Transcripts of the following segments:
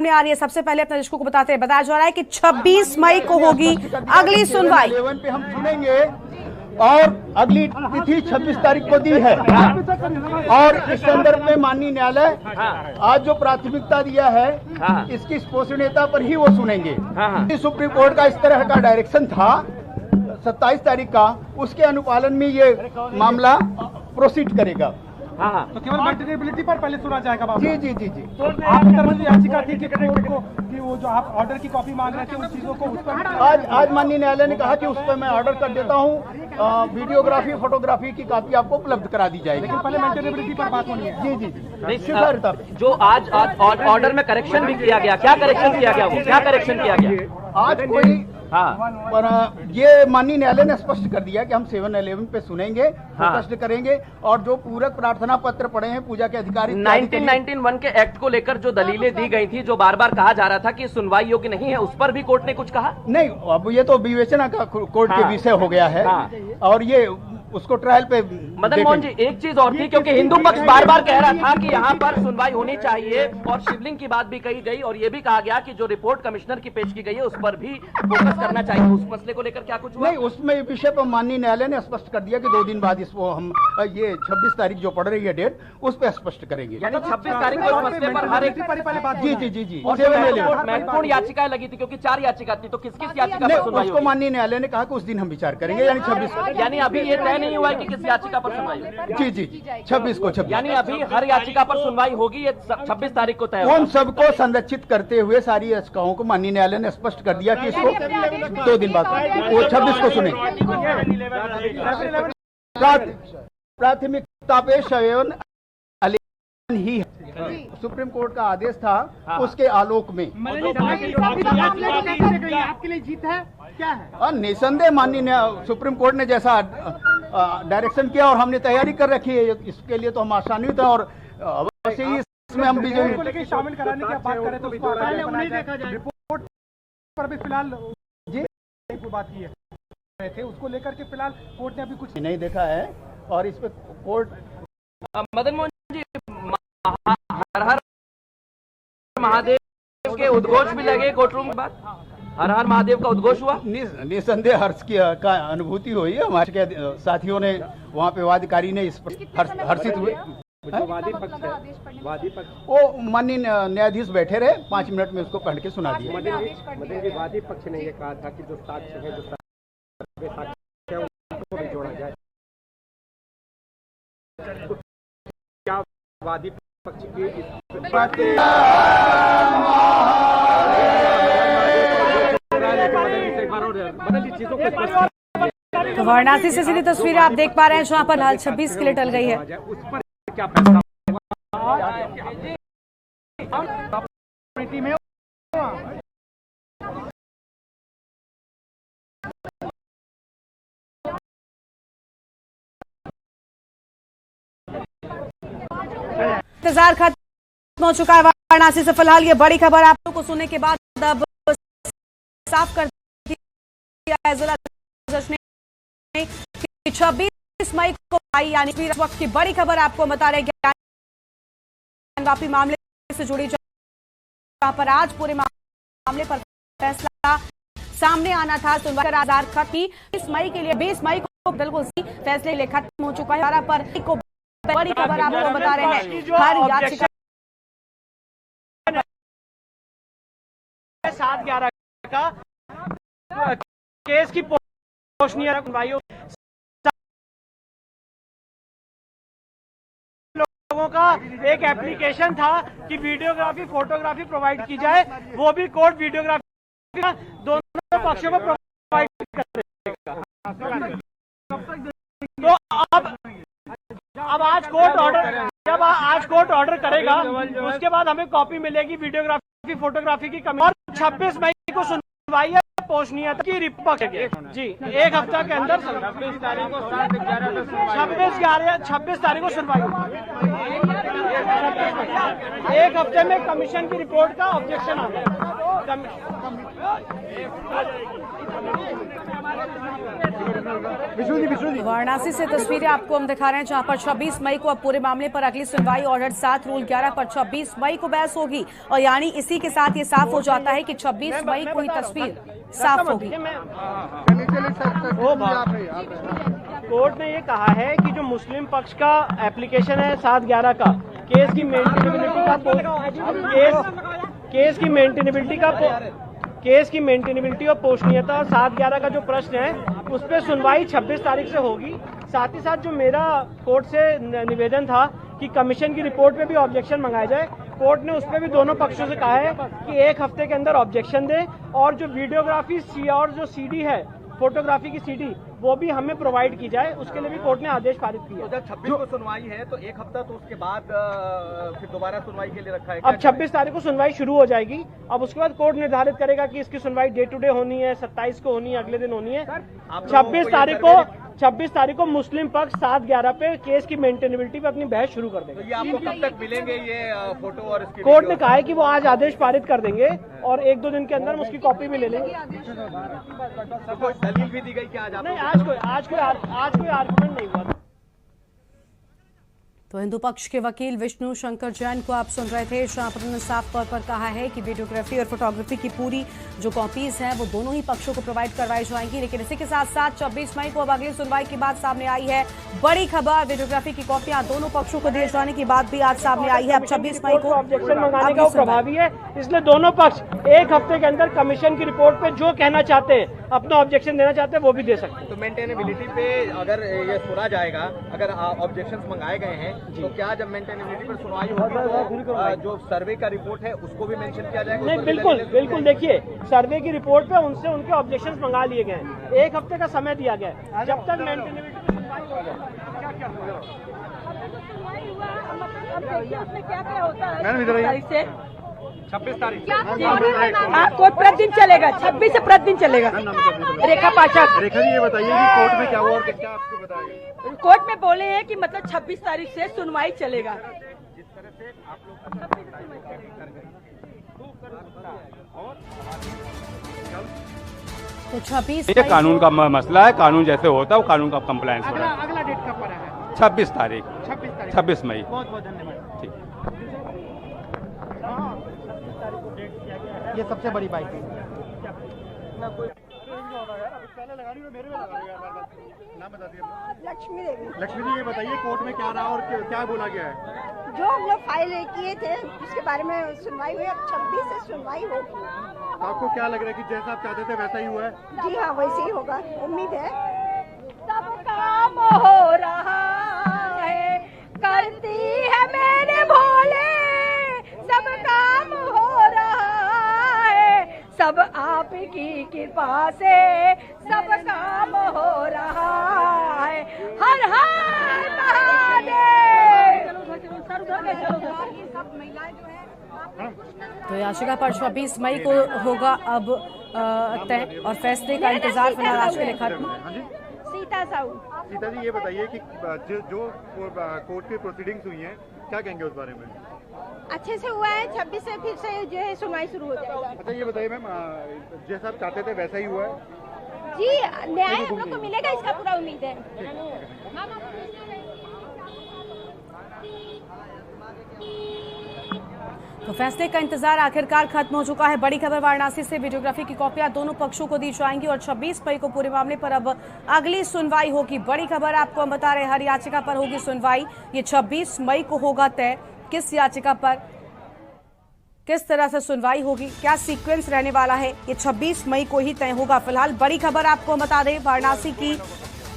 में आ रही है। सबसे पहले अपने दर्शकों को बताया जा रहा है कि 26 मई को होगी अगली सुनवाई। 11 पे हम सुनेंगे और अगली तिथि 26 तारीख को दी है। और इस संदर्भ में माननीय न्यायालय आज जो प्राथमिकता दिया है इसकी स्पोषणीयता पर ही वो सुनेंगे। सुप्रीम कोर्ट का इस तरह का डायरेक्शन था 27 तारीख का, उसके अनुपालन में ये मामला प्रोसीड करेगा। तो केवल मेंटेनेबिलिटी पर पहले सुना जाएगा बाबू। जी जी जी जी। तो आपकी तरफ से याचिका थी कि कोर्ट को कि वो जो आप ऑर्डर की कॉपी मांग रहे थे उन चीजों को उस पर आज माननीय न्यायालय ने कहा कि उस पर मैं ऑर्डर कर देता हूँ, वीडियोग्राफी फोटोग्राफी की कॉपी आपको उपलब्ध करा दी जाएगी। लेकिन पहले मेंटेनेबिलिटी पर बात होनी है। जी जी जी। जो आज ऑर्डर में करेक्शन भी किया गया, क्या करेक्शन किया गया, वो क्या करेक्शन किया गया आज कोई पर ये माननीय न्यायालय ने स्पष्ट कर दिया कि हम 7-11 पे सुनेंगे, स्पष्ट करेंगे और जो पूरक प्रार्थना पत्र पड़े हैं पूजा के अधिकारी 1991 के एक्ट को लेकर जो दलीलें दी गई थी, जो बार बार कहा जा रहा था कि सुनवाई योग्य नहीं है, उस पर भी कोर्ट ने कुछ कहा नहीं। अब ये तो विवेचना का कोर्ट के विषय हो गया है और ये उसको ट्रायल पे मदन मोहन जी एक चीज और थी, क्योंकि हिंदू पक्ष बार बार कह रहा था कि यहाँ पर सुनवाई होनी चाहिए और शिवलिंग की बात भी कही गई और ये भी कहा गया कि जो रिपोर्ट कमिश्नर की पेश की गई है उस पर भी फोकस करना चाहिए। उस मसले को लेकर क्या कुछ हुआ? नहीं, उसमें विषय पर माननीय न्यायालय ने स्पष्ट कर दिया कि 2 दिन बाद इसको हम ये 26 तारीख जो पड़ रही है डेट उस पर स्पष्ट करेंगे। यानी 26 तारीख को मसले पर हर एक जी जी जी जी महत्वपूर्ण याचिकाएं लगी थी, क्योंकि 4 याचिका थी, तो किस किस याचिका पर सुनवाई उसको माननीय न्यायालय ने कहा कि उस दिन हम विचार करेंगे, यानी 26। यानी अभी ये तय नहीं हुआ है कि किस याचिका पर सुनवाई होगी? जी जी 26 को 26। यानी अभी हर याचिका पर सुनवाई होगी, ये 26 तारीख को तय उन सबको संरक्षित करते हुए सारी याचिकाओं को माननीय न्यायालय ने स्पष्ट कर दिया कि इसको 2 दिन बाद वो 26 को सुने। प्राथमिकता पे शयन ही है। सुप्रीम कोर्ट का आदेश था, उसके आलोक में आपके लिए जीत है क्या है? निसंदेह माननीय सुप्रीम कोर्ट ने जैसा डायरेक्शन किया और हमने तैयारी कर रखी है, इसके लिए तो हम आशान्वित हैं और अवश्य ही इसमें हम भी को लेकर शामिल कराने की बात करें तो उसको रिपोर्ट पर भी फिलहाल जी बात की है थे, उसको लेकर के फिलहाल कोर्ट ने अभी कुछ नहीं देखा है और इस पे कोर्ट मदन मोहन जी हर हर महादेव के उद्घोष भी लगे कोर्टरूम के बाद, हर हर महादेव का उद्घोष हुआ। निसंदेह हर्ष की का अनुभूति हुई है। हमारे के साथियों ने वहाँ पे वादकारी ने इस पर हर्षित हुए। वादी पक्ष वो माननीय न्यायाधीश बैठे रहे, 5 मिनट में उसको पढ़ के सुना दिया। मदन जी वादी पक्ष ने ये कहा था कि जो साक्ष्य है उनको भी जोड़ा जाए, क्या वादी पक्ष की तो वाराणसी से सीधी तस्वीरें आप देख पा रहे हैं जहां पर हाल 26 के लिए टल गई है। उस पर क्या फैसला में इंतजार खत्म हो चुका है वाराणसी से। फिलहाल ये बड़ी खबर आप लोगों को सुनने के बाद अब साफ कर दिया है जिला जज ने कि 26 मई को आई, यानी इस वक्त की बड़ी खबर आपको बता रहे ज्ञानवापी मामले से जुड़ी, जहां पर आज पूरे मामले पर फैसला सामने आना था। सुनवाई का आधार खत्म 20 मई के लिए 20 मई को बिल्कुल फैसले लिए खत्म हो चुका है। पर बड़ी खबर आपको बता रहे हैं हर याचिका 7/11 का केस की पोषणीय लोगों का एक एप्लीकेशन था कि वीडियोग्राफी फोटोग्राफी प्रोवाइड की जाए, वो भी कोर्ट वीडियोग्राफी दोनों पक्षों को प्रोवाइड करेगा। तो अब आज कोर्ट ऑर्डर, जब आज कोर्ट ऑर्डर करेगा उसके बाद हमें कॉपी मिलेगी वीडियोग्राफी फोटोग्राफी की कमी। और 26 मई को सुनवाई है पोषणीयता की रिपोर्ट जी, 1 हफ्ता के अंदर 26 तारीख को सुनवाई। 1 हफ्ते में कमीशन की रिपोर्ट का ऑब्जेक्शन आ गया। वाराणसी से तस्वीरें आपको हम दिखा रहे हैं, जहां पर 26 मई को अब पूरे मामले पर अगली सुनवाई। ऑर्डर 7 रूल 11 पर 26 मई को बहस होगी और यानी इसी के साथ ये साफ हो जाता है कि 26 मई को ही तस्वीर साफ होगी। कोर्ट ने ये कहा है कि जो मुस्लिम पक्ष का एप्लीकेशन है 7/11 का, केस की मेंटेनेबिलिटी और पोषणीयता और 7/11 का जो प्रश्न है उस पर सुनवाई 26 तारीख से होगी। साथ ही साथ जो मेरा कोर्ट से निवेदन था कि कमीशन की रिपोर्ट पे भी ऑब्जेक्शन मंगाया जाए, कोर्ट ने उस पर भी दोनों पक्षों से कहा है कि 1 हफ्ते के अंदर ऑब्जेक्शन दे और जो वीडियोग्राफी और जो सीडी है, फोटोग्राफी की सीडी, वो भी हमें प्रोवाइड की जाए। उसके लिए भी कोर्ट ने आदेश पारित किया। जब 26 को सुनवाई है तो 1 हफ्ता तो उसके बाद फिर दोबारा सुनवाई के लिए रखा है। अब 26 तारीख को सुनवाई शुरू हो जाएगी। अब उसके बाद कोर्ट निर्धारित करेगा कि इसकी सुनवाई डे टू डे होनी है, 27 को होनी है, अगले दिन होनी है। 26 तारीख को मुस्लिम पक्ष 7/11 पे केस की मेंटेनेबिलिटी पे अपनी बहस शुरू कर देगा। तो ये आपको कब तक मिलेंगे ये फोटो और इसकी? कोर्ट ने कहा है कि वो आज आदेश पारित कर देंगे और 1-2 दिन के अंदर हम उसकी कॉपी भी ले लेंगे। तो कोई दलील भी दी गई क्या आज? नहीं, आज कोई आर्गुमेंट नहीं हुआ। तो हिंदू पक्ष के वकील विष्णु शंकर जैन को आप सुन रहे थे, जहां पर उन्होंने साफ तौर पर कहा है कि वीडियोग्राफी और फोटोग्राफी की पूरी जो कॉपीज हैं वो दोनों ही पक्षों को प्रोवाइड करवाई जाएंगी। लेकिन इसी के साथ साथ 26 मई को अब अगली सुनवाई की बात सामने आई है। बड़ी खबर, वीडियोग्राफी की कॉपियां दोनों पक्षों को दिए जाने की बात भी आज सामने आई है। अब 26 मई को ऑब्जेक्शन मंगाने का वो प्रभावी है, इसलिए दोनों पक्ष 1 हफ्ते के अंदर कमीशन की रिपोर्ट पे जो कहना चाहते हैं, अपना ऑब्जेक्शन देना चाहते हैं, वो भी दे सकते हैं। तो मेंटेनेबिलिटी पे अगर ये सुना जाएगा, अगर ऑब्जेक्शंस मंगाए गए हैं तो क्या जब मेंटेनेबिलिटी पर सुनवाई होगी तो जो सर्वे का रिपोर्ट है उसको भी मेंशन किया जाएगा? नहीं, बिल्कुल देखिए, सर्वे की रिपोर्ट पे उनसे उनके ऑब्जेक्शंस मंगा लिए गए हैं। 1 हफ्ते का समय दिया गया है, जब तक मेंटेनेबिलिटी पर सुनवाई होगा। 26 तारीख कोर्ट प्रतिदिन चलेगा, 26 से प्रतिदिन चलेगा। रेखा पाठक। रेखा जी, ये बताइए कि कोर्ट में क्या हुआ और क्या आपको बताया? कोर्ट में बोले हैं कि मतलब 26 तारीख से सुनवाई चलेगा। तो 26 ये कानून का मसला है, कानून जैसे होता है वो कानून का कंप्लायंस हो रहा है। अगला डेट कब पड़ा है? 26 तारीख 26 मई। बहुत बहुत धन्यवाद। ठीक। ये सबसे बड़ी बात है। लक्ष्मी देवी। लक्ष्मी जी, ये बताइए कोर्ट में क्या रहा और क्या बोला गया है? जो हम लोग फाइल किए थे उसके बारे में सुनवाई हुई, अब 26 से सुनवाई होगी। तो आपको क्या लग रहा है कि जैसा आप चाहते थे वैसा ही हुआ है? जी हाँ, वैसे ही होगा, उम्मीद है। सब काम हो रहा है, करती है मेरे भोले, सब काम हो रहा है, सब आपकी कृपा से सब काम हो रहा है। हर हर महादेव। तो याचिका पर 26 मई को होगा अब तय और फैसले का इंतजार फिलहाल आज के लिए खत्म। सीता साहू। सीता जी, ये बताइए कि जो कोर्ट की प्रोसीडिंग्स हुई हैं, क्या कहेंगे उस बारे में? अच्छे से हुआ है, 26 से फिर से जो है सुनवाई शुरू हो जाएगा। अच्छा, ये बताइए मैम, जैसा आप चाहते थे वैसा ही हुआ है? जी, न्याय हम लोग को मिलेगा, इसका पूरा उम्मीद है। तो फैसले का इंतजार आखिरकार खत्म हो चुका है। बड़ी खबर वाराणसी से, वीडियोग्राफी की कॉपियां दोनों पक्षों को दी जाएंगी और 26 मई को पूरे मामले पर अब अगली सुनवाई होगी। बड़ी खबर आपको हम बता रहे हैं, हर याचिका पर होगी सुनवाई। ये 26 मई को होगा तय किस याचिका पर किस तरह से सुनवाई होगी, क्या सीक्वेंस रहने वाला है, ये 26 मई को ही तय होगा। फिलहाल बड़ी खबर आपको बता दें,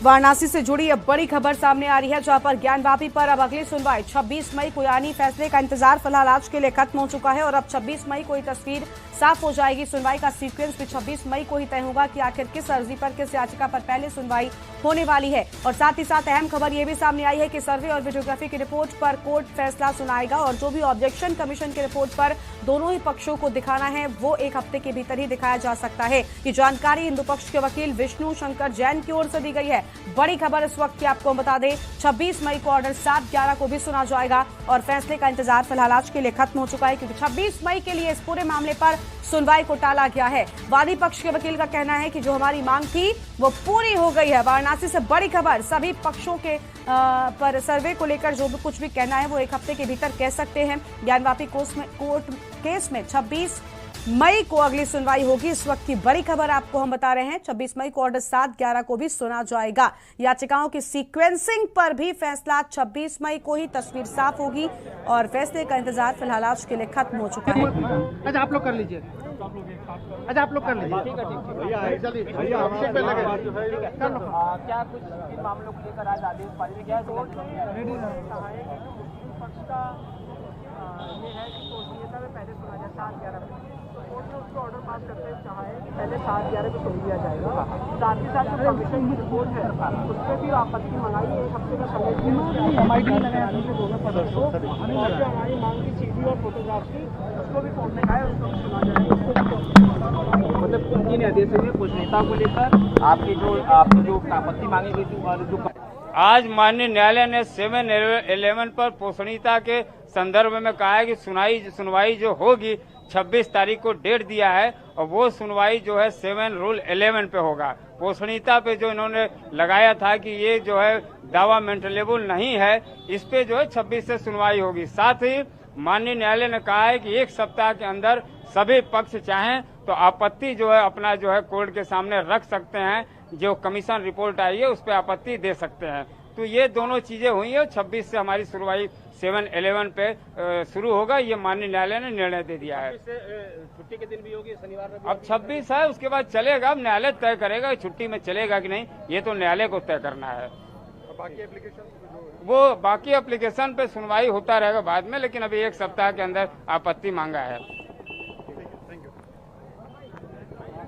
वाराणसी से जुड़ी अब बड़ी खबर सामने आ रही है, जहां पर ज्ञानवापी पर अब अगली सुनवाई 26 मई को, यानी फैसले का इंतजार फिलहाल आज के लिए खत्म हो चुका है और अब 26 मई को ही तस्वीर साफ हो जाएगी। सुनवाई का सीक्वेंस भी 26 मई को ही तय होगा कि आखिर किस अर्जी पर, किस याचिका पर पहले सुनवाई होने वाली है। और साथ ही साथ अहम खबर यह भी सामने आई है कि सर्वे और वीडियोग्राफी की रिपोर्ट पर कोर्ट फैसला सुनाएगा और जो भी ऑब्जेक्शन कमीशन की रिपोर्ट पर दोनों ही पक्षों को दिखाना है वो 1 हफ्ते के भीतर ही दिखाया जा सकता है। ये जानकारी हिंदू पक्ष के वकील विष्णु शंकर जैन की ओर से दी गई है। बड़ी खबर इस वक्त की आपको हम बता दें, 26 मई को ऑर्डर 7/11 को भी सुना जाएगा और फैसले का इंतजार फिलहाल आज के लिए खत्म हो चुका है, क्योंकि 26 मई के लिए इस पूरे मामले पर सुनवाई को टाला गया है। वादी पक्ष के वकील का कहना है कि जो हमारी मांग थी वो पूरी हो गई है। वाराणसी से बड़ी खबर, सभी पक्षों के पर सर्वे को लेकर जो भी कुछ भी कहना है वो एक हफ्ते के भीतर कह सकते हैं। ज्ञानवापी कोर्ट केस में 26 मई को अगली सुनवाई होगी। इस वक्त की बड़ी खबर आपको हम बता रहे हैं, 26 मई को ऑर्डर 7/11 को भी सुना जाएगा। याचिकाओं की सीक्वेंसिंग पर भी फैसला 26 मई को ही तस्वीर साफ होगी और फैसले का इंतजार फिलहाल आज के लिए खत्म हो चुका है। अच्छा आप लोग कर लीजिए, अच्छा आप लोग कर लीजिए। क्या कुछ इन मामलों को लेकर आज आदेश पारित किया पहले सुना जाए 7/11 कोर्ट ने उसको ऑर्डर पास करते हुए कहा है कि पहले 7/11 को सुन लिया जाएगा। साथ ही साथ जो कमीशन की रिपोर्ट है उस पर भी आपत्ति मंगाई है, एक हफ्ते का समय हमारी मांग की सीडी और फोटोग्राफ की उसको भी कोर्ट ने कहा है उसको सुना जाएगा। मतलब इन आदेशों में पूछनेता को लेकर आपकी जो आपत्ति मांगी गई थी और जो आज माननीय न्यायालय ने 7/11 पर पोषणीयता के संदर्भ में कहा है कि सुनवाई जो होगी 26 तारीख को डेट दिया है और वो सुनवाई जो है 7 रूल 11 पे होगा। पोषणीयता पे जो इन्होंने लगाया था कि ये जो है दावा मेंटेनेबल नहीं है, इस पे जो है 26 से सुनवाई होगी। साथ ही माननीय न्यायालय ने कहा है कि 1 सप्ताह के अंदर सभी पक्ष चाहें तो आपत्ति जो है अपना जो है कोर्ट के सामने रख सकते हैं। जो कमीशन रिपोर्ट आई है उस पर आपत्ति दे सकते हैं। तो ये दोनों चीजें हुई है। 26 से हमारी सुनवाई 7/11 पे शुरू होगा, ये माननीय न्यायालय ने निर्णय दे दिया है। छुट्टी के दिन भी होगी, शनिवार में अब 26 है, उसके बाद चलेगा। अब न्यायालय तय करेगा छुट्टी में चलेगा कि नहीं, ये तो न्यायालय को तय करना है। बाकी एप्लीकेशन पे सुनवाई होता रहेगा बाद में, लेकिन अभी 1 सप्ताह के अंदर आपत्ति मांगा है।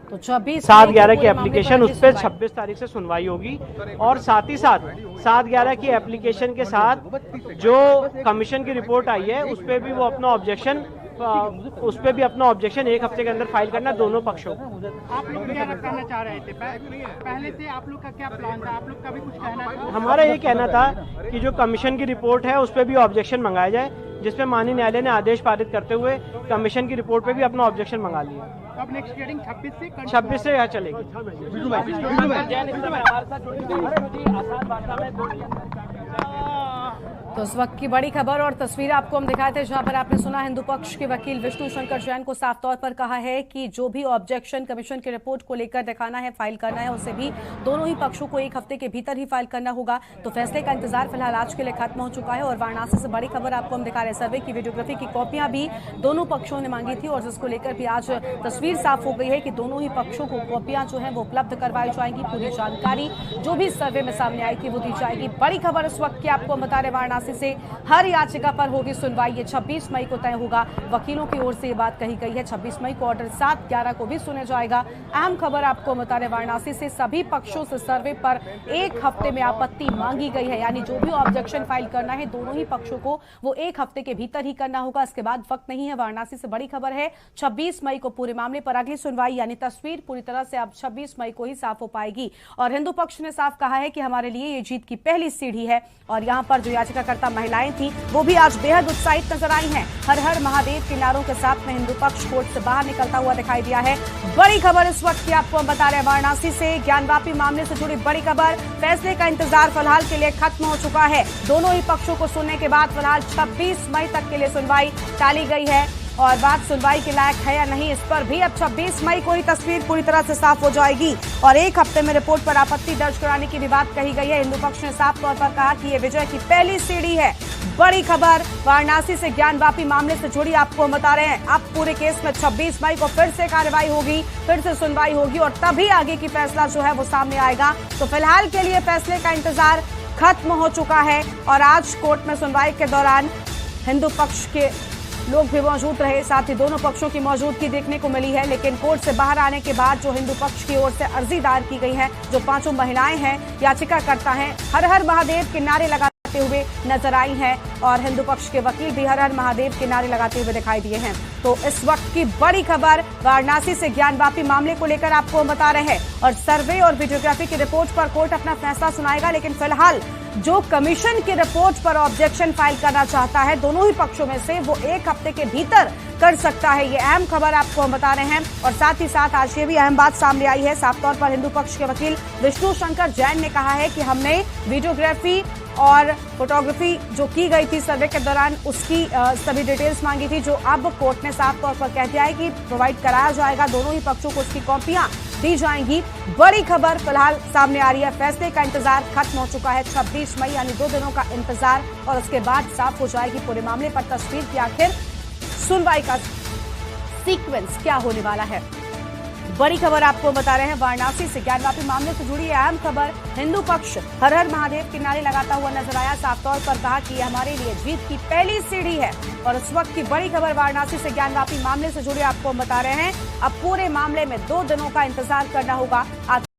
तो 7/11 की एप्लीकेशन उस पर 26 तारीख से सुनवाई होगी और साथ ही साथ 7/11 की एप्लीकेशन के साथ जो कमीशन की रिपोर्ट आई है उस पर भी वो अपना ऑब्जेक्शन एक हफ्ते के अंदर फाइल करना दोनों पक्षों को। आप लोग क्या करना चाह रहे थे पहले से, आप लोग का क्या प्लान था, आप लोग का भी कुछ कहना था? हमारा ये कहना था कि जो कमीशन की रिपोर्ट है उस पर भी ऑब्जेक्शन मंगाया जाए, जिसपे माननीय न्यायालय ने आदेश पारित करते हुए कमीशन की रिपोर्ट पे भी अपना ऑब्जेक्शन मंगा लिया। अब नेक्स्ट हियरिंग 26 से यहाँ चलेगी। तो इस वक्त की बड़ी खबर और तस्वीर आपको हम दिखाए थे, जहां पर आपने सुना हिंदू पक्ष के वकील विष्णु शंकर जैन को साफ तौर पर कहा है कि जो भी ऑब्जेक्शन कमीशन की रिपोर्ट को लेकर दिखाना है, फाइल करना है, उसे भी दोनों ही पक्षों को 1 हफ्ते के भीतर ही फाइल करना होगा। तो फैसले का इंतजार फिलहाल आज के लिए खत्म हो चुका है और वाराणसी से बड़ी खबर आपको हम दिखा रहे हैं। सर्वे की वीडियोग्राफी की कॉपियां भी दोनों पक्षों ने मांगी थी और जिसको लेकर भी आज तस्वीर साफ हो गई है कि दोनों ही पक्षों को कॉपियां जो है वो उपलब्ध करवाई जाएंगी। पूरी जानकारी जो भी सर्वे में सामने आएगी वो दी जाएगी। बड़ी खबर इस वक्त की आपको हम बता रहे वाराणसी से, हर याचिका पर होगी सुनवाई, ये 26 मई को तय होगा। वकीलों की ओर से ये बात कही गई है। 26 मई को ऑर्डर 7/11 को भी सुने जाएगा। अहम खबर आपको बता रहे वाराणसी से, सभी पक्षों से सर्वे पर 1 हफ्ते में आपत्ति मांगी गई है, यानी जो भी ऑब्जेक्शन फाइल करना है दोनों ही पक्षों को वो 1 हफ्ते के भीतर ही करना होगा। इसके बाद वक्त नहीं है। वाराणसी से बड़ी खबर है, 26 मई को पूरे मामले पर अगली सुनवाई, यानी तस्वीर पूरी तरह से अब 26 मई को ही साफ हो पाएगी। और हिंदू पक्ष ने साफ कहा है कि हमारे लिए ये जीत की पहली सीढ़ी है और यहाँ पर जो याचिकाकर्ता महिलाएं थी वो भी आज बेहद उत्साहित नजर आई हैं। हर हर महादेव के नारों के साथ में हिंदू पक्ष कोर्ट से बाहर निकलता हुआ दिखाई दिया है। बड़ी खबर इस वक्त की आपको हम बता रहे हैं वाराणसी से, ज्ञानवापी मामले से जुड़ी बड़ी खबर। फैसले का इंतजार फिलहाल के लिए खत्म हो चुका है। दोनों ही पक्षों को सुनने के बाद फिलहाल 26 मई तक के लिए सुनवाई टाली गई है और बात सुनवाई के लायक है या नहीं, इस पर भी अब 26 मई को ही तस्वीर पूरी तरह से साफ हो जाएगी और 1 हफ्ते में रिपोर्ट पर आपत्ति दर्ज कराने की भी बात कही गई है। हिंदू पक्ष ने साफ तौर पर कहा कि ये विजय की पहली सीढ़ी है। बड़ी खबर वाराणसी से ज्ञानवापी मामले से जुड़ी आपको हम बता रहे हैं। अब पूरे केस में 26 मई को फिर से कार्रवाई होगी, फिर से सुनवाई होगी और तभी आगे की फैसला जो है वो सामने आएगा। तो फिलहाल के लिए फैसले का इंतजार खत्म हो चुका है और आज कोर्ट में सुनवाई के दौरान हिंदू पक्ष के लोग भी मौजूद रहे, साथ ही दोनों पक्षों की मौजूदगी देखने को मिली है। लेकिन कोर्ट से बाहर आने के बाद जो हिंदू पक्ष की ओर से अर्जी दायर की गई है, जो 5 महिलाएं हैं, याचिकाकर्ता हैं, हर हर महादेव के नारे लगाते लगाते हुए नजर आई हैं और हिंदू पक्ष के वकील भी हर हर महादेव के नारे लगाते हुए दिखाई दिए हैं। तो इस वक्त की बड़ी खबर वाराणसी से ज्ञानवापी मामले को लेकर आपको हम बता रहे हैं और सर्वे और वीडियोग्राफी की रिपोर्ट पर कोर्ट अपना फैसला सुनाएगा। लेकिन फिलहाल जो कमीशन की रिपोर्ट पर ऑब्जेक्शन फाइल करना चाहता है दोनों ही पक्षों में से, वो 1 हफ्ते के भीतर कर सकता है। ये अहम खबर आपको हम बता रहे हैं और साथ ही साथ आज ये भी अहम बात सामने आई है। साफ तौर पर हिंदू पक्ष के वकील विष्णु शंकर जैन ने कहा है कि हमने वीडियोग्राफी और फोटोग्राफी जो की गई थी सर्वे के दौरान उसकी सभी डिटेल्स मांगी थी, जो अब कोर्ट ने साफ तौर पर कह दिया है कि प्रोवाइड कराया जाएगा। दोनों ही पक्षों को उसकी कॉपियां दी जाएंगी। बड़ी खबर फिलहाल सामने आ रही है। फैसले का इंतजार खत्म हो चुका है। 26 मई यानी 2 दिनों का इंतजार और उसके बाद साफ हो जाएगी पूरे मामले पर तस्वीर की आखिर सुनवाई का सीक्वेंस क्या होने वाला है। बड़ी खबर आपको बता रहे हैं वाराणसी से ज्ञानवापी मामले से जुड़ी अहम खबर। हिंदू पक्ष हर हर महादेव के नारे लगाता हुआ नजर आया। साफ तौर पर कहा कि हमारे लिए जीत की पहली सीढ़ी है और उस वक्त की बड़ी खबर वाराणसी से ज्ञानवापी मामले से जुड़ी आपको बता रहे हैं। अब पूरे मामले में 2 दिनों का इंतजार करना होगा।